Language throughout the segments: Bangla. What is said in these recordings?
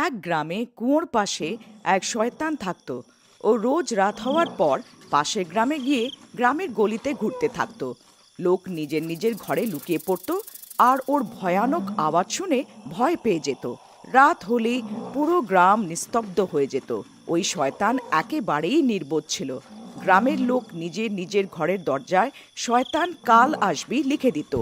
এক গ্রামে কুয়োর পাশে এক শয়তান থাকত। ও রোজ রাত হওয়ার পর পাশের গ্রামে গিয়ে গ্রামের গলিতে ঘুরতে থাকতো। লোক নিজের নিজের ঘরে লুকিয়ে পড়তো আর ওর ভয়ানক আওয়াজ শুনে ভয় পেয়ে যেত। রাত হলেই পুরো গ্রাম নিস্তব্ধ হয়ে যেত। ওই শয়তান একেবারেই নির্বোধ ছিল। গ্রামের লোক নিজের নিজের ঘরের দরজায় শয়তান কাল আসবি লিখে দিত।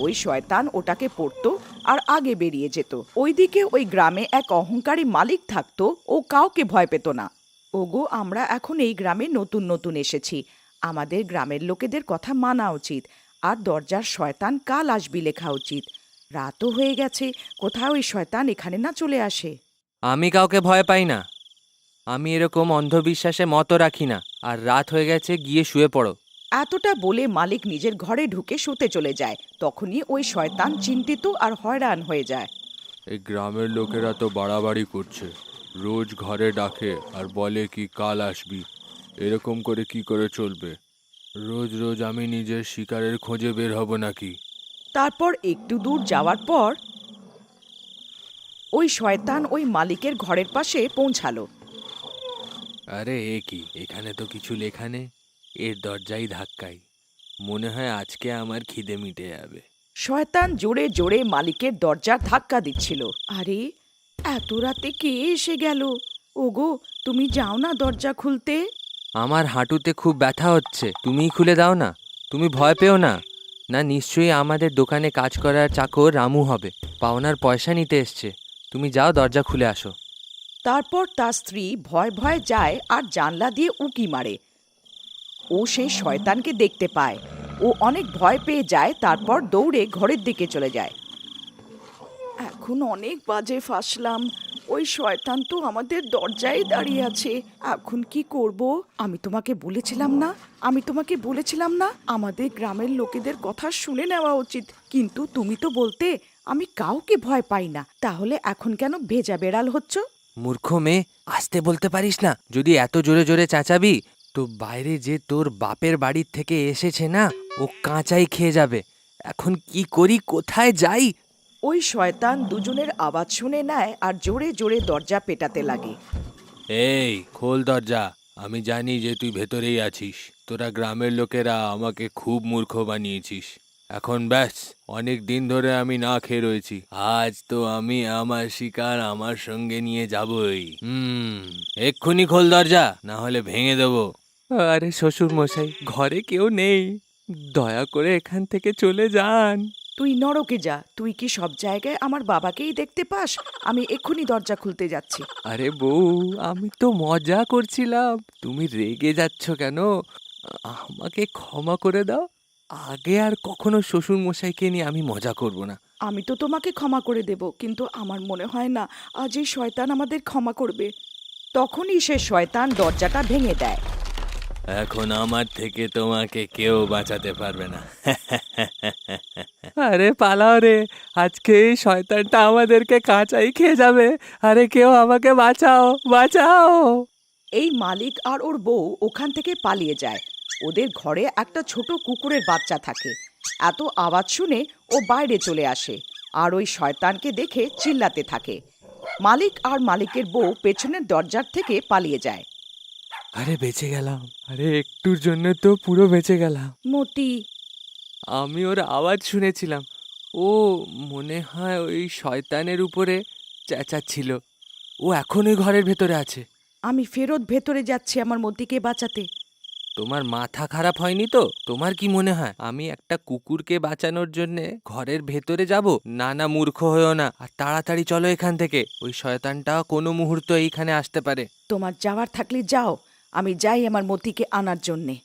ওই শয়তান ওটাকে পড়তো আর আগে বেরিয়ে যেত। ওইদিকে ওই গ্রামে এক অহংকারী মালিক থাকতো। ও কাউকে ভয় পেত না। ওগো, আমরা এখন এই গ্রামে নতুন নতুন এসেছি। আমাদের গ্রামের লোকেদের কথা মানা উচিত আর দরজার শয়তান কাল আসবি লেখা উচিত। রাতও হয়ে গেছে, কোথাও ওই শয়তান এখানে না চলে আসে। আমি কাউকে ভয় পাই না। আমি এরকম অন্ধবিশ্বাসে মত রাখি না। আর রাত হয়ে গেছে, গিয়ে শুয়ে পড়ো। এতটা বলে মালিক নিজের ঘরে ঢুকে শুতে চলে যায়। তখনই ওই শয়তান চিন্তিত আর হয়রান হয়ে যায়। এই গ্রামের লোকেরা তো বাড়াবাড়ি করছে, রোজ ঘরে ডাকে আর বলে কি কাল আসবি। এরকম করে কি করে চলবে? রোজ রোজ আমি নিজের শিকারের খোঁজে বের হব নাকি? তারপর একটু দূর যাওয়ার পর ওই শয়তান ওই মালিকের ঘরের পাশে পৌঁছালো। আরে এ কি, এখানে তো কিছু লেখা নেই। এর দরজাই ধাক্কাই, মনে হয় আজকে আমার খিদে মিটে যাবে। শয়তান জোরে জোরে মালিকের দরজার ধাক্কা দিচ্ছিল। আরে, এত রাতে কে এসে গেল? ওগো, তুমি যাও না দরজা খুলতে। আমার হাঁটুতে খুব ব্যথা হচ্ছে, তুমিই খুলে দাও না। তুমি ভয় পেও না। না, নিশ্চয়ই আমাদের দোকানে কাজ করার চাকর রামু হবে, পাওনার পয়সা নিতে এসছে। তুমি যাও, দরজা খুলে আসো। তারপর তার স্ত্রী ভয় ভয় যায় আর জানলা দিয়ে উঁকি মারে। ও সেই শয়তানকে দেখতে পায়। ও অনেক ভয় পেয়ে যায়, তারপর দৌড়ে ঘরের দিকে চলে যায়। এখন অনেক বাজে ফাঁসলাম। ওই শয়তান তো আমাদের দরজায় দাঁড়িয়ে আছে। এখন কি করব? আমি তোমাকে বলেছিলাম না আমাদের গ্রামের লোকেদের কথা শুনে নেওয়া উচিত। কিন্তু তুমি তো বলতে আমি কাউকে ভয় পাই না। তাহলে এখন কেন ভেজা বেড়াল হচ্ছ? মূর্খ মেয়ে, আসতে বলতে পারিস না? যদি এত জোরে জোরে চেঁচাবি তো বাইরে যে তোর বাপের বাড়ির থেকে এসেছে না, ও কাঁচাই খেয়ে যাবে। এখন কি করি, কোথায় যাই? ওই শয়তান দুজনের আওয়াজ শুনে নেয় আর জোরে জোরে দরজা পেটাতে লাগে। এই খোল দরজা, আমি জানি যে তুই ভেতরেই আছিস। তোরা গ্রামের লোকেরা আমাকে খুব মূর্খ বানিয়েছিস। এখন ব্যাস, অনেক দিন ধরে আমি না খেয়ে রয়েছি। আজ তো আমি আমার শিকার আমার সঙ্গে নিয়ে যাবই। এক্ষুনি খোল দরজা, না হলে ভেঙে দেবো। আরে শ্বশুর মশাই, ঘরে কেউ নেই, দয়া করে এখান থেকে চলে যান। তুই নরকে যা। তুই কি সব জায়গায় আমার বাবাকেই দেখতে পাস? আমি এক্ষুনি দরজা খুলতে যাচ্ছি। আরে বউ, আমি তো মজা করছিলাম, তুমি রেগে যাচ্ছ কেন? আমাকে ক্ষমা করে দাও। আগে আর কখনো শ্বশুর মশাইকে নিয়ে আমি মজা করব না। আমি তো তোমাকে ক্ষমা করে দেব, কিন্তু আমার মনে হয় না আজ এই শয়তান আমাদের ক্ষমা করবে। তখনই সে শয়তান দরজাটা ভেঙে দেয়। এখন আমার থেকে তোমাকে কেউ বাঁচাতে পারবে না। আরে পালাও রে, আজকে এই শয়তানটা আমাদেরকে কাঁচাই খেয়ে যাবে। আরে কেউ আমাকে বাঁচাও, বাঁচাও। এই মালিক আর ওর বউ ওখান থেকে পালিয়ে যায়। ওদের ঘরে একটা ছোট কুকুরের বাচ্চা থাকে। এত আওয়াজ শুনে ও বাইরে চলে আসে আর ওই শয়তানকে দেখে চিল্লাতে থাকে। মালিক আর মালিকের বউ পেছনের দরজার থেকে পালিয়ে যায়। আরে বেঁচে গেলাম, আরে একটুর জন্য তো পুরো বেঁচে গেলাম। মতি, আমি ওর আওয়াজ শুনেছিলাম। ও মনে হয় ওই শয়তানের উপরে চেঁচাচ্ছিল। ও এখন ওই ঘরের ভেতরে আছে। আমি ফেরত ভেতরে যাচ্ছি আমার মতিকে বাঁচাতে। তোমার মাথা খারাপ হয়নি তো? তোমার কি মনে হয় আমি একটা কুকুরকে বাঁচানোর জন্য ঘরের ভেতরে যাব? না না, মূর্খ হয়েও না। আর তাড়াতাড়ি চলো এখান থেকে, ওই শয়তানটা কোনো মুহূর্ত এইখানে আসতে পারে। তোমার যাওয়ার থাকলে যাও, আমি যাই আমার মতিকে আনার জন্যে।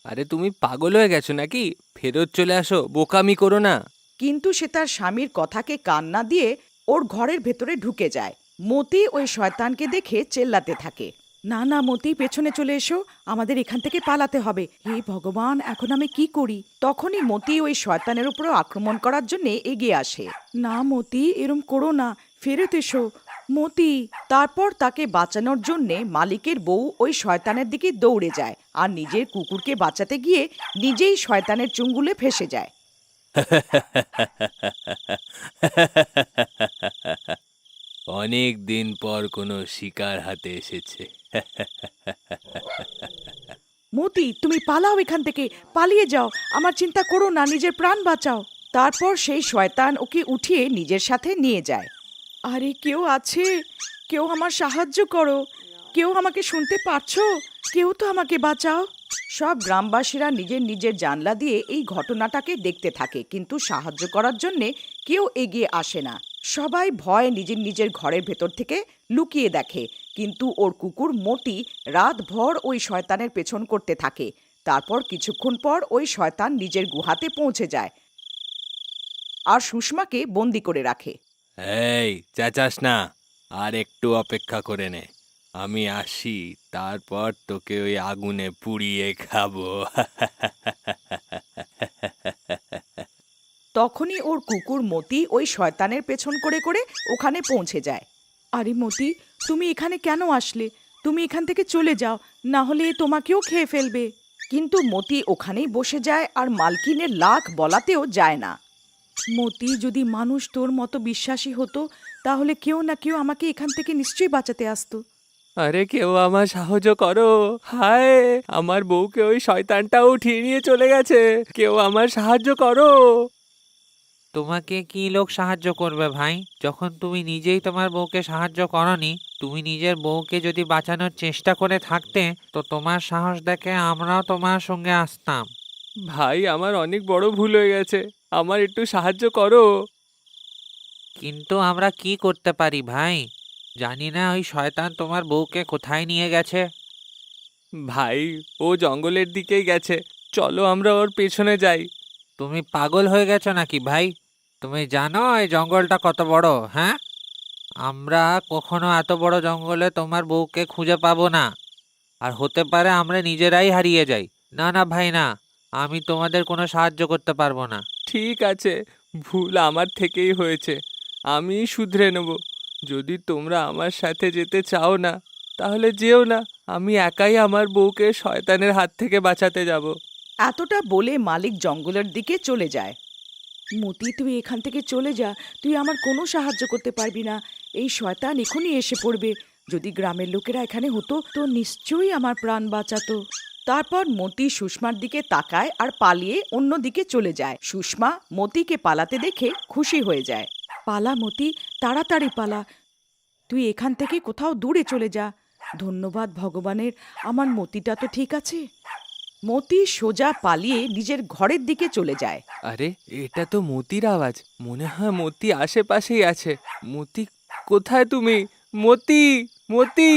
আরে তুমি পাগল হয়ে গেছো নাকি? ফেরত চলে আসো, বোকামি করো না। কিন্তু সে তার স্বামীর কথাকে কান না দিয়ে ওর ঘরের ভেতরে ঢুকে যায়। মতি ওই শয়তানকে দেখে চেল্লাতে থাকে, না না মতি, পেছনে চলে এসো, আমাদের এখান থেকে পালাতে হবে। হে ভগবান, এখন আমি কি করি? তখনই মতি ওই শয়তানের উপর আক্রমণ করার জন্য এগিয়ে আসে। না মতি, এরম করো না, ফেরত এসো মতি। তারপর তাকে বাঁচানোর জন্যে মালিকের বউ ওই শয়তানের দিকে দৌড়ে যায় আর নিজের কুকুরকে বাঁচাতে গিয়ে নিজেই শয়তানের চুঙ্গুলে ফেসে যায়। অনেক দিন পর কোনো শিকার হাতে এসেছে। মতি, তুমি পালাও এখান থেকে, পালিয়ে যাও। আমার চিন্তা করো না, নিজের প্রাণ বাঁচাও। তারপর সেই শয়তান ওকে উঠিয়ে নিজের সাথে নিয়ে যায়। আরে কেউ আছে? কেউ আমার সাহায্য করো। কেউ আমাকে শুনতে পারছো? কেউ তো আমাকে বাঁচাও। সব গ্রামবাসীরা নিজের নিজের জানলা দিয়ে এই ঘটনাটাকে দেখতে থাকে, কিন্তু সাহায্য করার জন্যে কেউ এগিয়ে আসে না। সবাই ভয়ে নিজের নিজের ঘরের ভেতর থেকে লুকিয়ে দেখে, কিন্তু ওর কুকুর মতি রাতভর ওই শয়তানের পেছন করতে থাকে। তারপর কিছুক্ষণ পর ওই শয়তান নিজের গুহাতে পৌঁছে যায় আর সুষমাকে বন্দি করে রাখে। এই চেঁচাস না, আর একটু অপেক্ষা করে নে। আমি আসি, তারপর তোকে ওই আগুনে পুড়িয়ে খাবো। তখনই ওর কুকুর মতি ওই শয়তানের পেছন করে করে ওখানে পৌঁছে যায়। আরে মতি, তুমি এখানে কেন আসলে? তুমি এখান থেকে চলে যাও, না হলে তোমাকেও খেয়ে ফেলবে। কিন্তু মতি ওখানেই বসে যায় আর মালকিনের লাখ বলাতেও যায় না। মতি, যদি মানুষ তোর মতো বিশ্বাসী হতো তাহলে কেউ না কেউ আমাকে এখান থেকে নিশ্চয়ই বাঁচাতে আসতো। আরে কেউ আমার সাহায্য করো! হায়, আমার বউকে ওই শয়তানটা উঠিয়ে নিয়ে চলে গেছে। কেউ আমার সাহায্য করো! তোমাকে কি লোক সাহায্য করবে ভাই, যখন তুমি নিজেই তোমার বউকে সাহায্য করনি? তুমি নিজের বউকে যদি বাঁচানোর চেষ্টা করে থাকতে তো তোমার সাহস দেখে আমরাও তোমার সঙ্গে আসতাম। ভাই, আমার অনেক বড় ভুল হয়ে গেছে, আমার একটু সাহায্য করো। কিন্তু আমরা কি করতে পারি ভাই? জানি না ওই শয়তান তোমার বউকে কোথায় নিয়ে গেছে। ভাই, ও জঙ্গলের দিকেই গেছে, চলো আমরা ওর পেছনে যাই। তুমি পাগল হয়ে গেছো নাকি ভাই? তুমি জানো এই জঙ্গলটা কত বড়? হ্যাঁ, আমরা কখনো এত বড় জঙ্গলে তোমার বউকে খুঁজে পাবো না, আর হতে পারে আমরা নিজেরাই হারিয়ে যাই। না না ভাই, না, আমি তোমাদের কোনো সাহায্য করতে পারবো না। ঠিক আছে, ভুল আমার থেকেই হয়েছে, আমি শুধরে নেব। যদি তোমরা আমার সাথে যেতে চাও না তাহলে যেও না, আমি একাই আমার বউকে শয়তানের হাত থেকে বাঁচাতে যাব। এতটা বলে মালিক জঙ্গলের দিকে চলে যায়। মতি, তুই এখান থেকে চলে যা, তুই আমার কোনো সাহায্য করতে পারবি না। এই শয়তান এখনই এসে পড়বে। যদি গ্রামের লোকেরা এখানে হতো তো নিশ্চয়ই আমার প্রাণ বাঁচাতো। তারপর মতি সুষমার দিকে তাকায় আর পালিয়ে অন্য দিকে চলে যায়। সুষমা মতিকে পালাতে দেখে খুশি হয়ে যায়। পালা মতি, তাড়াতাড়ি পালা। তুই এখান থেকে কোথাও দূরে চলে যা। ধন্যবাদ ভগবানের, আমার মতিটা তো ঠিক আছে। মতি সোজা পালিয়ে নিজের ঘরের দিকে চলে যায়। আরে, এটা তো মতির আওয়াজ, মনে হয় মতি আশেপাশেই আছে। মতি, কোথায় তুমি? মতি, মতি,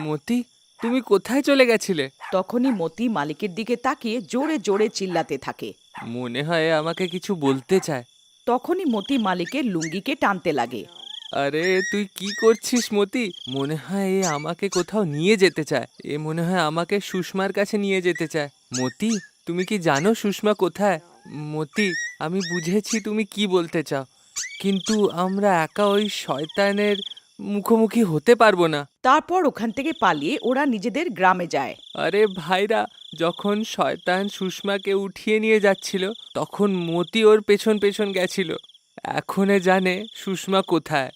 মতি, তুমি কোথায় চলে গেছিলে? তখনই মতি মালিকের দিকে তাকিয়ে জোরে জোরে চিল্লাতে থাকে। মনে হয় আমাকে কিছু বলতে চায়। তখনই মতি মালিকের লুঙ্গিকে টানতে লাগে। আরে তুই কি করছিস মতি? মনে হয় এ আমাকে কোথাও নিয়ে যেতে চায়। এ মনে হয় আমাকে সুষমার কাছে নিয়ে যেতে চায়। মতি, তুমি কি জানো সুষমা কোথায়? মতি, আমি বুঝেছি তুমি কি বলতে চাও, কিন্তু আমরা একা ওই শয়তানের মুখোমুখি হতে পারবো না। তারপর ওখান থেকে পালিয়ে ওরা নিজেদের গ্রামে যায়। আরে ভাইরা, যখন শয়তান সুষমাকে উঠিয়ে নিয়ে যাচ্ছিল তখন মতি ওর পেছন পেছন গেছিল। এখনে জানে সুষমা কোথায়।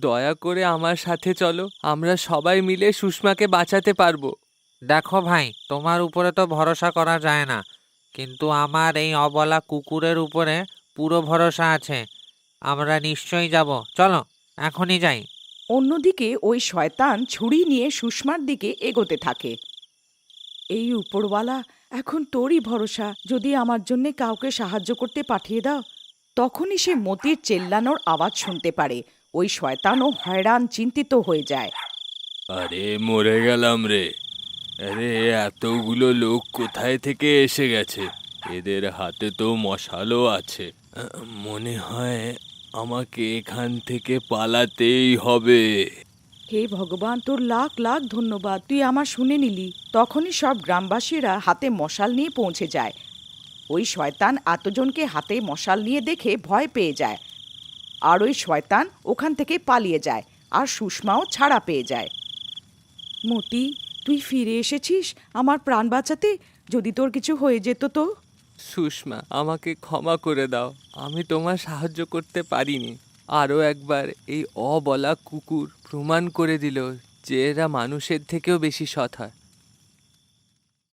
দয়া করে আমার সাথে চলো, আমরা সবাই মিলে সুষমাকে বাঁচাতে পারবো। দেখো ভাই, তোমার উপরে তো ভরসা করা যায় না, কিন্তু আমার এই অবলা কুকুরের উপরে পুরো ভরসা আছে। আমরা নিশ্চয়ই যাব, চলো এখনই যাই। অন্যদিকে ওই শয়তান ছুরি নিয়ে সুষমার দিকে এগোতে থাকে। এই উপরওয়ালা, এখন তোরই ভরসা, যদি আমার জন্য কাউকে সাহায্য করতে পাঠিয়ে দাও। তখনই সে মতির চেল্লানোর আওয়াজ শুনতে পারে। ওই শয়তানও হয়রান চিন্তিত হয়ে যায়। আরে মরে গেলাম রে! আরে এতগুলো লোক কোথায় থেকে এসে গেছে? এদের হাতে তো মশালও আছে। মনে হয় আমাকে এখান থেকে পালাতেই হবে। হে ভগবান, তোর লাখ লাখ ধন্যবাদ, তুই আমার শুনে নিলি। তখনই সব গ্রামবাসীরা হাতে মশাল নিয়ে পৌঁছে যায়। ওই শয়তান এতজনকে হাতে মশাল নিয়ে দেখে ভয় পেয়ে যায়, আর ওই শয়তান ওখান থেকে পালিয়ে যায়, আর সুষমাও ছাড়া পেয়ে যায়। মতি, তুই ফিরে এসেছিস আমার প্রাণ বাঁচাতে। যদি তোর কিছু হয়ে যেত তো? সুষমা, আমাকে ক্ষমা করে দাও, আমি তোমার সাহায্য করতে পারিনি। আরও একবার এই অবলা কুকুর প্রমাণ করে দিল যে এরা মানুষের থেকেও বেশি সৎ হয়।